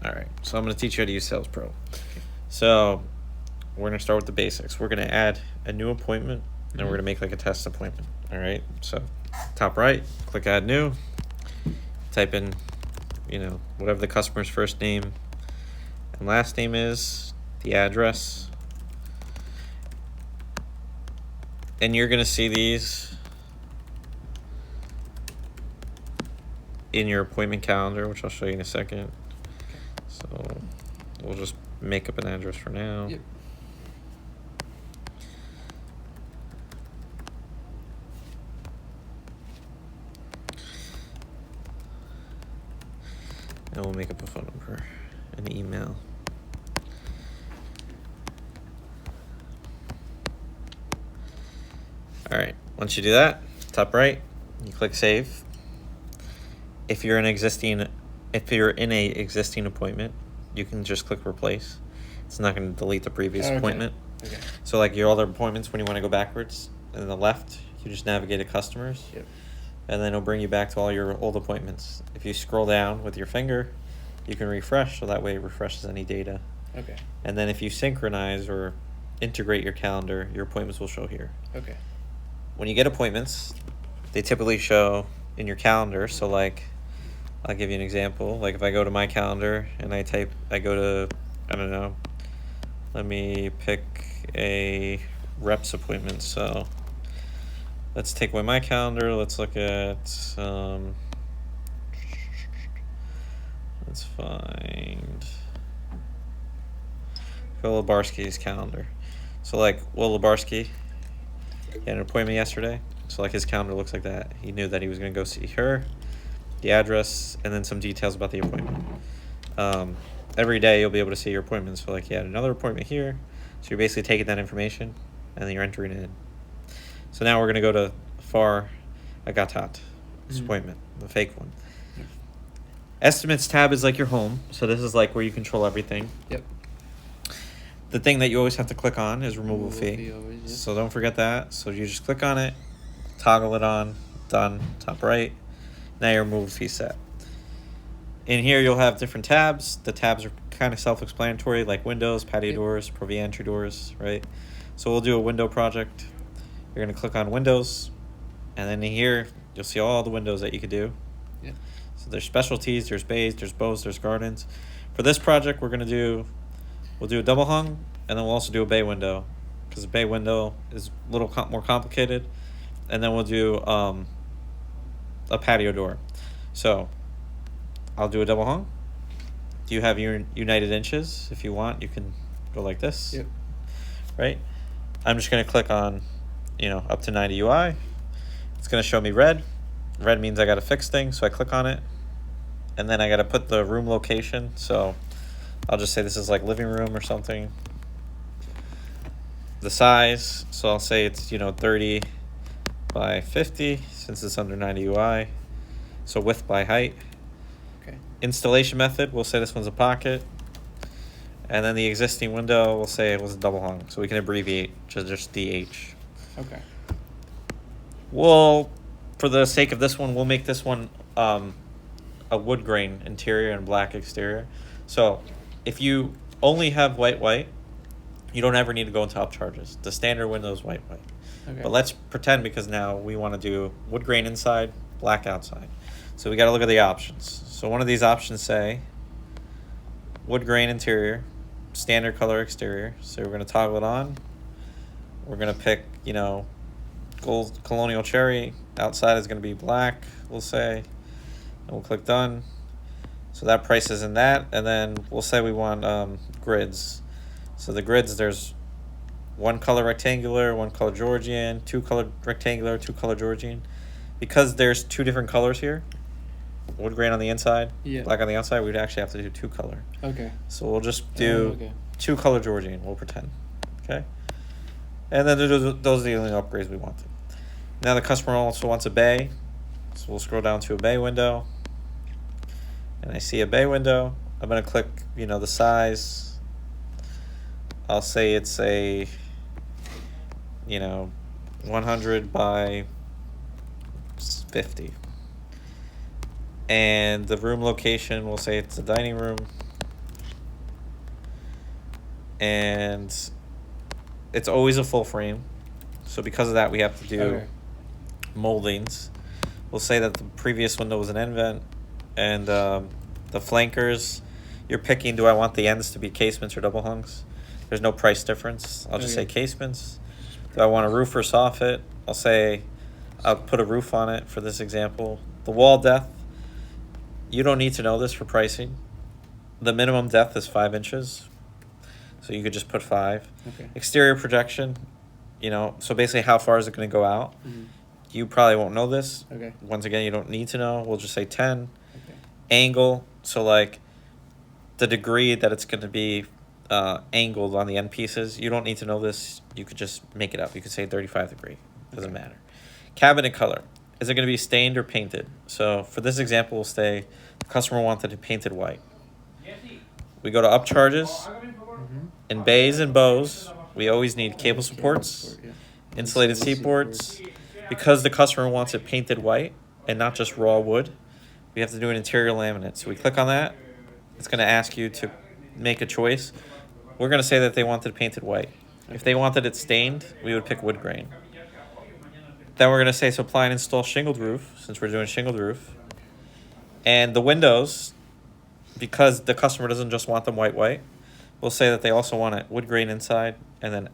All right, so I'm going to teach you how to use Sales Pro. So we're going to start with the basics. We're going to add a new appointment, and we're going to make like a test appointment. All right, so top right, click Add New. Type in, whatever the customer's first name and last name is, the address. And you're going to see these in your appointment calendar, which I'll show you in a second. So we'll just make up an address for now. Yep. And we'll make up a phone number, an email. All right, once you do that, top right, you click Save. If you're in a existing appointment, you can just click Replace. It's not going to delete the previous appointment. Okay. So like your other appointments, when you want to go backwards, in the left, you just navigate to Customers. Yep. And then it'll bring you back to all your old appointments. If you scroll down with your finger, you can refresh, so that way it refreshes any data. Okay. And then if you synchronize or integrate your calendar, your appointments will show here. Okay. When you get appointments, they typically show in your calendar. So like, I'll give you an example. Like if I go to my calendar and I go to, I don't know, let me pick a reps appointment. So let's take away my calendar. Let's look at, let's find Phil Labarsky's calendar. So like Will Labarsky, he had an appointment yesterday. So like his calendar looks like that. He knew that he was going to go see her, the address, and then some details about the appointment. Every day you'll be able to see your appointments. So like he had another appointment here. So you're basically taking that information and then you're entering it in. So now we're going to go to Far Agatat, this appointment, the fake one. Yep. Estimates tab is like your home. So this is like where you control everything. Yep. The thing that you always have to click on is removal fee. Always, yeah. So don't forget that. So you just click on it, toggle it on, done, top right. Now your removal fee set. In here you'll have different tabs. The tabs are kind of self-explanatory, like windows, patio doors, Pro V entry doors, right? So we'll do a window project. You're going to click on windows, and then in here you'll see all the windows that you could do. Yeah. So there's specialties, there's bays, there's bows, there's gardens. For this project we'll do a double hung, and then we'll also do a bay window, because the bay window is a little more complicated. And then we'll do a patio door. So I'll do a double hung. Do you have your United Inches? If you want, you can go like this. Yep. Right? I'm just going to click on, up to 90 UI. It's going to show me red. Red means I got to fix things, so I click on it. And then I got to put the room location. So I'll just say this is like living room or something. The size, so I'll say it's 30 by 50 since it's under 90 UI. So width by height. Okay. Installation method, we'll say this one's a pocket. And then the existing window, we'll say it was a double hung. So we can abbreviate to just DH. Okay. Well, for the sake of this one, we'll make this one a wood grain interior and black exterior. So if you only have white, you don't ever need to go into upcharges. The standard window is white. Okay. But let's pretend, because now we want to do wood grain inside, black outside. So we got to look at the options. So one of these options say wood grain interior, standard color exterior. So we're going to toggle it on. We're going to pick, gold colonial cherry. Outside is going to be black, we'll say. And we'll click done. So that price is in that. And then we'll say we want grids. So the grids, there's one color rectangular, one color Georgian, two color rectangular, two color Georgian. Because there's two different colors here, wood grain on the inside, black on the outside, we'd actually have to do two color. Okay. So we'll just do two color Georgian, we'll pretend. Okay? And then those are the only upgrades we wanted. Now the customer also wants a bay. So we'll scroll down to a bay window. And I see a bay window. I'm going to click, the size. I'll say it's a, 100 by 50. And the room location, we'll say it's a dining room. and it's always a full frame. So because of that, we have to do moldings. We'll say that the previous window was an end vent, and the flankers, you're picking, do I want the ends to be casements or double hungs? There's no price difference. I'll just say casements. Do I want a roof or soffit? I'll say I'll put a roof on it for this example. The wall depth, you don't need to know this for pricing. The minimum depth is 5 inches, so you could just put 5. Exterior projection, you know, so basically how far is it going to go out? You probably won't know this. Once again, you don't need to know. We'll just say 10. Angle, so like the degree that it's going to be angled on the end pieces. You don't need to know this. You could just make it up. You could say 35 degree. Doesn't matter. Cabinet color. Is it going to be stained or painted? So for this example, we'll say the customer wanted it painted white. We go to upcharges. In bays and bows, we always need cable supports, insulated seat boards. Because the customer wants it painted white and not just raw wood, we have to do an interior laminate. So we click on that. It's going to ask you to make a choice. We're going to say that they wanted it painted white. If they wanted it stained, we would pick wood grain. Then we're going to say supply and install shingled roof, since we're doing shingled roof. And the windows, because the customer doesn't just want them white, we'll say that they also want it wood grain inside and then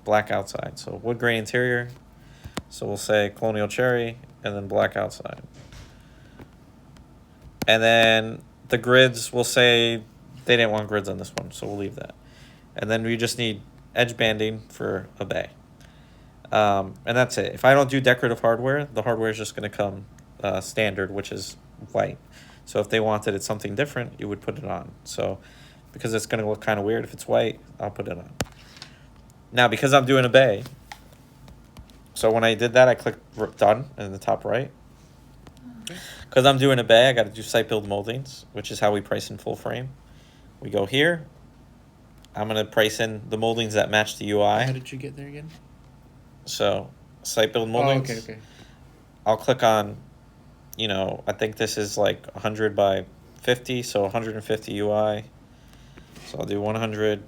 black outside. So wood grain interior. So we'll say colonial cherry and then black outside. And then the grids, we'll say they didn't want grids on this one, so we'll leave that. And then we just need edge banding for a bay. And that's it. If I don't do decorative hardware, the hardware is just going to come standard, which is white. So if they wanted it something different, you would put it on. So because it's going to look kind of weird if it's white, I'll put it on. Now, because I'm doing a bay, so when I did that, I clicked done in the top right. Because I'm doing a bay, I got to do site build moldings, which is how we price in full frame. We go here. I'm going to price in the moldings that match the UI. How did you get there again? So site build moldings. Oh, okay. I'll click on, you know, I think this is like 100 by 50, so 150 UI. So I'll do 100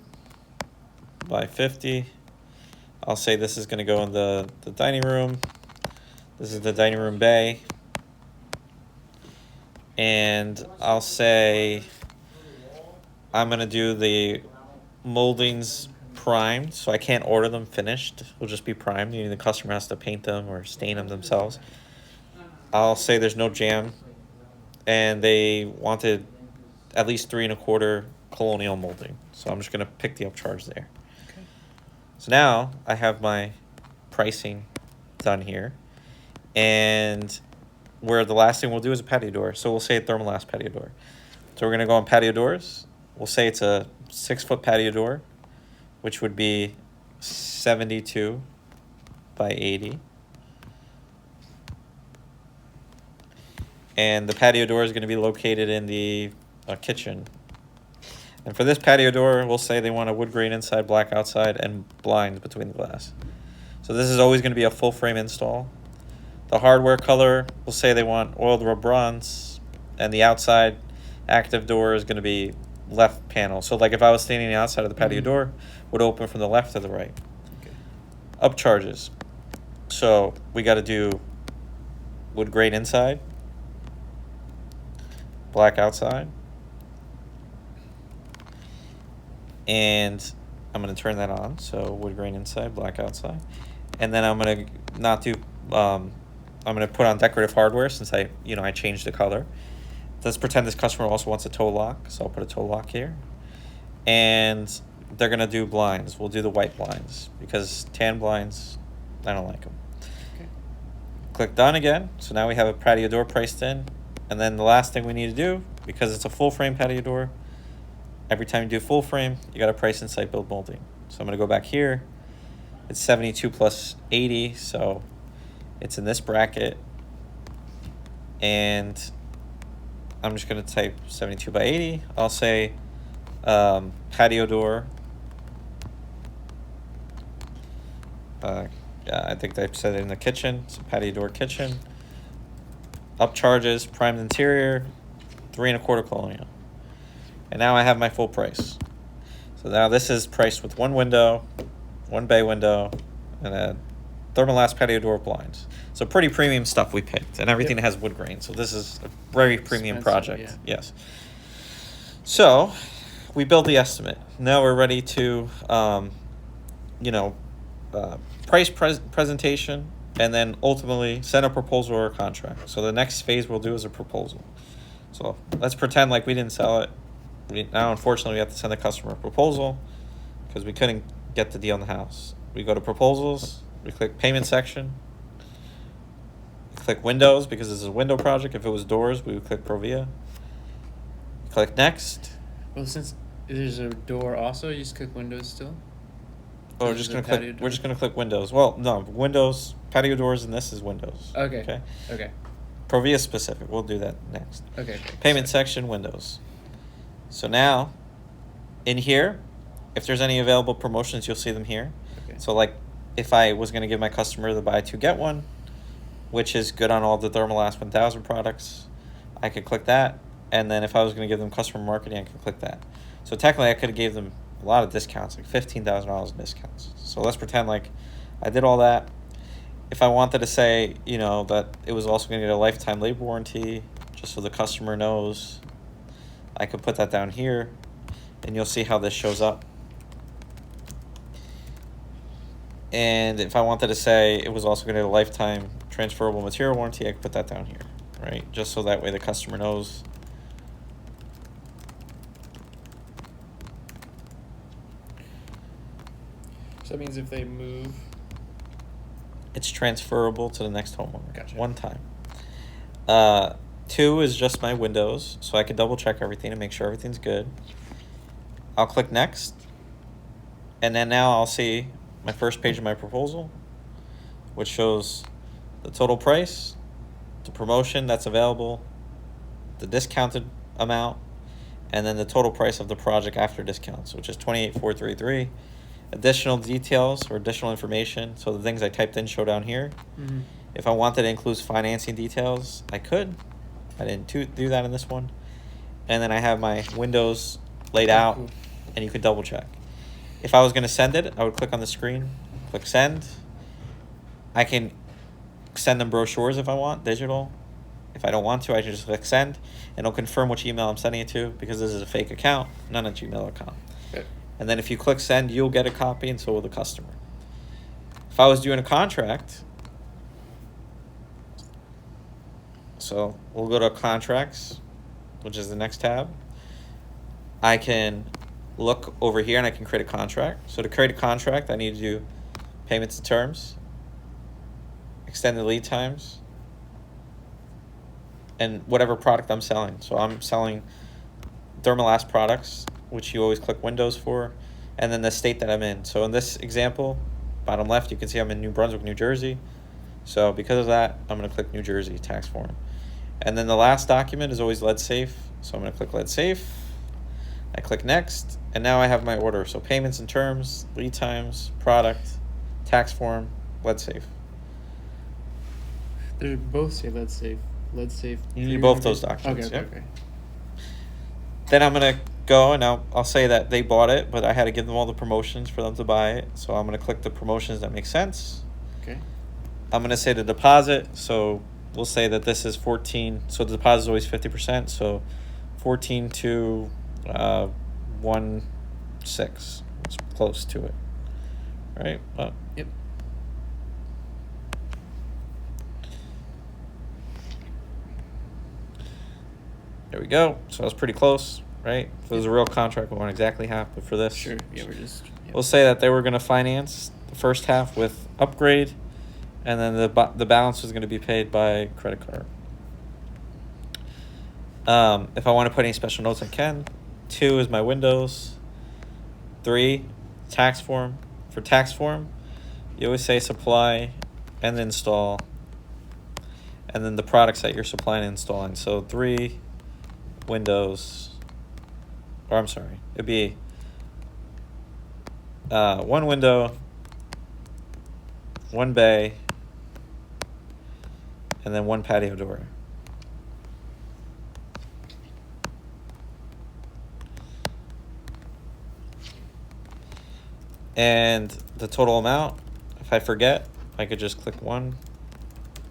by 50. I'll say this is going to go in the dining room. This is the dining room bay. And I'll say I'm going to do the moldings primed, so I can't order them finished. They'll just be primed, meaning the customer has to paint them or stain them themselves. I'll say there's no jam, and they wanted at least 3 1/4 colonial molding. So I'm just going to pick the upcharge there. Okay. So now I have my pricing done here, and where the last thing we'll do is a patio door. So we'll say a thermalast patio door. So we're going to go on patio doors. We'll say it's a 6-foot patio door, which would be 72 by 80. And the patio door is going to be located in the kitchen. And for this patio door, we'll say they want a wood grain inside, black outside, and blinds between the glass. So this is always going to be a full frame install. The hardware color, we'll say they want oiled rub bronze, and the outside active door is going to be left panel. So like if I was standing outside of the patio door, would open from the left to the right. Okay. Upcharges. So we got to do wood grain inside, black outside, and I'm going to turn that on. So wood grain inside, black outside, and then I'm going to not do. I'm going to put on decorative hardware since I changed the color. Let's pretend this customer also wants a toe lock, so I'll put a toe lock here. And they're going to do blinds. We'll do the white blinds because tan blinds, I don't like them. Okay. Click done again. So now we have a patio door priced in. And then the last thing we need to do, because it's a full frame patio door, every time you do full frame, you got to price in site build molding. So I'm going to go back here. It's 72 plus 80, so it's in this bracket. And I'm just going to type 72 by 80. I'll say patio door. Yeah, I think they said it in the kitchen. So patio door kitchen. Upcharges, primed interior, 3 1/4 colonial. And now I have my full price. So now this is priced with one window, one bay window, and a thermalast patio door blinds. So pretty premium stuff we picked, and everything has wood grain. So this is a very premium Expensive, project. yeah. Yes. So we build the estimate. Now we're ready to, price presentation, and then ultimately send a proposal or a contract. So the next phase we'll do is a proposal. So let's pretend like we didn't sell it. Now, unfortunately, we have to send the customer a proposal because we couldn't get the deal in the house. We go to proposals, we click payment section, we click windows because this is a window project. If it was doors, we would click Provia. Click next. Well, since there's a door also, you just click windows still? Oh, we're This just is gonna a click. patio We're door? just gonna click windows. Well, no, windows, patio doors, and this is windows. Okay. Okay. Provia specific. We'll do that next. Okay. Payment section, windows. So now, in here, if there's any available promotions, you'll see them here. Okay. So like, if I was gonna give my customer the buy two get one, which is good on all the Thermalast 1000 products, I could click that. And then if I was gonna give them customer marketing, I could click that. So technically, I could have gave them a lot of discounts, like $15,000 in discounts. So let's pretend like I did all that. If I wanted to say, that it was also going to get a lifetime labor warranty, just so the customer knows, I could put that down here, and you'll see how this shows up. And if I wanted to say it was also going to get a lifetime transferable material warranty, I could put that down here, right? Just so that way the customer knows. So that means if they move. It's transferable to the next homeowner. Gotcha. One time. 2 is just my windows, so I can double check everything and make sure everything's good. I'll click next, and then now I'll see my first page of my proposal, which shows the total price, the promotion that's available, the discounted amount, and then the total price of the project after discounts, which is $28,433. Additional details or additional information. So the things I typed in show down here. Mm-hmm. If I wanted to include financing details, I could. I didn't do that in this one. And then I have my windows laid out, Cool. and you could double check. If I was going to send it, I would click on the screen, click send. I can send them brochures if I want, digital. If I don't want to, I can just click send, and it'll confirm which email I'm sending it to, because this is a fake account, not a gmail.com. Okay. And then if you click send, you'll get a copy, and so will the customer. If I was doing a contract, so we'll go to contracts, which is the next tab. I can look over here and I can create a contract. So to create a contract, I need to do payments and terms, extended lead times, and whatever product I'm selling. So I'm selling Thermalast products, which you always click Windows for, and then the state that I'm in. So in this example, bottom left, you can see I'm in New Brunswick, New Jersey. So because of that, I'm going to click New Jersey tax form. And then the last document is always lead safe. So I'm going to click lead safe. I click next, and now I have my order. So payments and terms, lead times, product, tax form, lead safe. They both say let's save. Let's save. You need both those documents. Okay. Yep. Okay. Then I'm going to go, and I'll say that they bought it, but I had to give them all the promotions for them to buy it. So I'm going to click the promotions that make sense. Okay. I'm going to say the deposit. So we'll say that this is 14. So the deposit is always 50%. So 14 to 1.6. It's close to it. Right? Yep. There we go. So that's pretty close, right? If it was a real contract, we weren't exactly half, but for this, Sure. Yeah, we're just. Yeah. we'll say that they were going to finance the first half with upgrade, and then the balance was going to be paid by credit card. If I want to put any special notes, I can. 2 is my windows. 3, tax form. For tax form, you always say supply and install, and then the products that you're supplying and installing. So 3, windows, or I'm sorry, it'd be 1 window, 1 bay, and then 1 patio door. And the total amount, if I forget, I could just click 1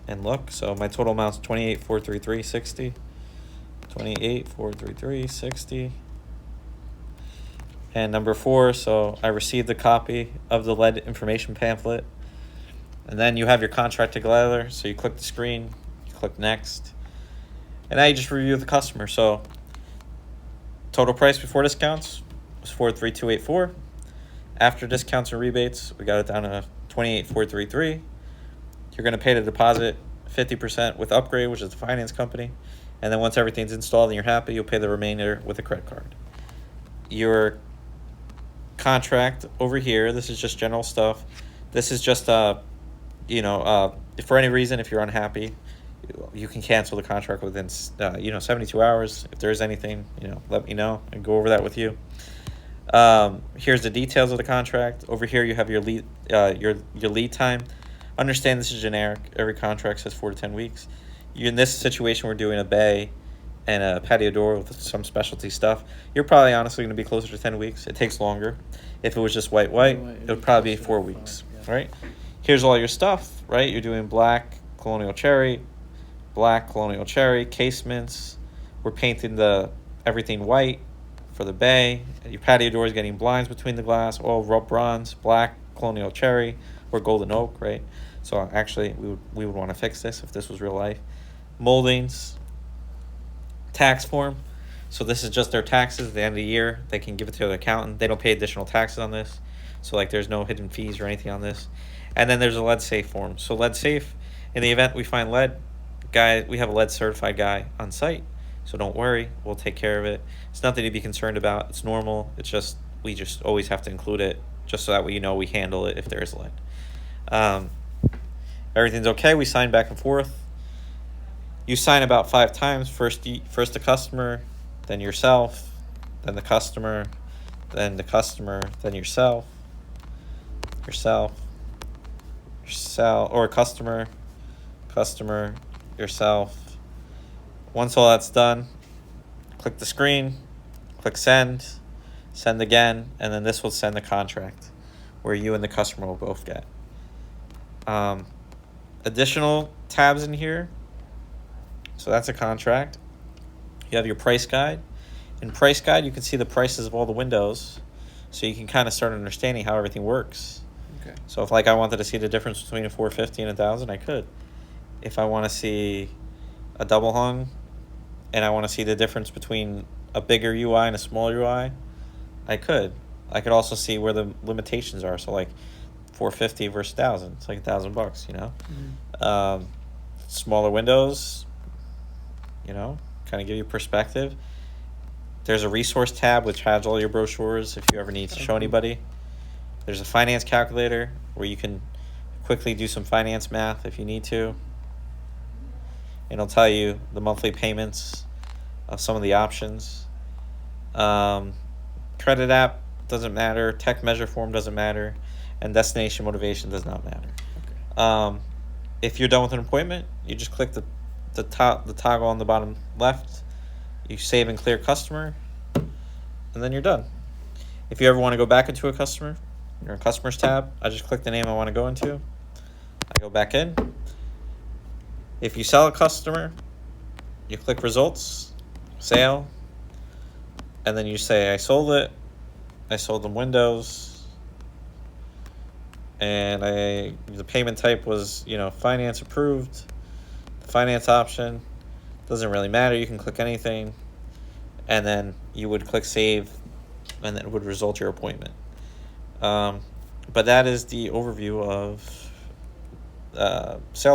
and look. So my total amount's 28,433.60. 28,433.60. And number 4, so I received a copy of the lead information pamphlet. And then you have your contract together. So you click the screen, you click next. And now you just review the customer. So total price before discounts was 43284. After discounts and rebates, we got it down to 28,433. You're going to pay the deposit 50% with Upgrade, which is the finance company. And then once everything's installed and you're happy, you'll pay the remainder with a credit card. Your contract over here, this is just general stuff. This is just, for any reason, if you're unhappy, you can cancel the contract within, 72 hours. If there's anything, let me know and go over that with you. Here's the details of the contract. Over here, you have your lead time. Understand this is generic. Every contract says 4 to 10 weeks. In this situation, we're doing a bay and a patio door with some specialty stuff. You're probably honestly going to be closer to 10 weeks. It takes longer. If it was just white, it would probably be 4 weeks, right? Here's all your stuff, right? You're doing black colonial cherry, casements. We're painting everything white for the bay. Your patio door is getting blinds between the glass, all bronze, black colonial cherry, or golden oak, right? So actually, we would want to fix this if this was real life. Moldings, tax form. So this is just their taxes at the end of the year. They can give it to their accountant. They don't pay additional taxes on this. So there's no hidden fees or anything on this. And then there's a lead safe form. So lead safe, in the event we find lead, we have a lead certified guy on site. So don't worry, we'll take care of it. It's nothing to be concerned about. It's normal. It's just, we just always have to include it just so that we handle it if there is lead. Everything's okay. We sign back and forth. You sign about 5 times. First the customer, then yourself, then the customer, then yourself, or customer, yourself. Once all that's done, click the screen, click send again, and then this will send the contract where you and the customer will both get. Additional tabs in here. So that's a contract. You have your price guide. In price guide, you can see the prices of all the windows, so you can kind of start understanding how everything works. Okay. So if I wanted to see the difference between a 450 and 1,000, I could. If I want to see a double hung, and I want to see the difference between a bigger UI and a smaller UI, I could. I could also see where the limitations are. So 450 versus 1,000, it's like $1,000, Mm-hmm. Smaller windows, kind of give you perspective. There's a resource tab which has all your brochures if you ever need to show anybody. There's a finance calculator where you can quickly do some finance math if you need to. And it'll tell you the monthly payments of some of the options. Credit app doesn't matter. Tech measure form doesn't matter. And destination motivation does not matter. Okay. If you're done with an appointment, you just click the toggle on the bottom left. You save and clear customer, and then you're done. If you ever want to go back into a customer, you're in customers tab. I just click the name I want to go into. I go back in. If you sell a customer, you click results, sale, and then you say, I sold it. I sold them windows. And the payment type was, finance approved. The finance option doesn't really matter. You can click anything, and then you would click save, and then it would result your appointment. But that is the overview of sales.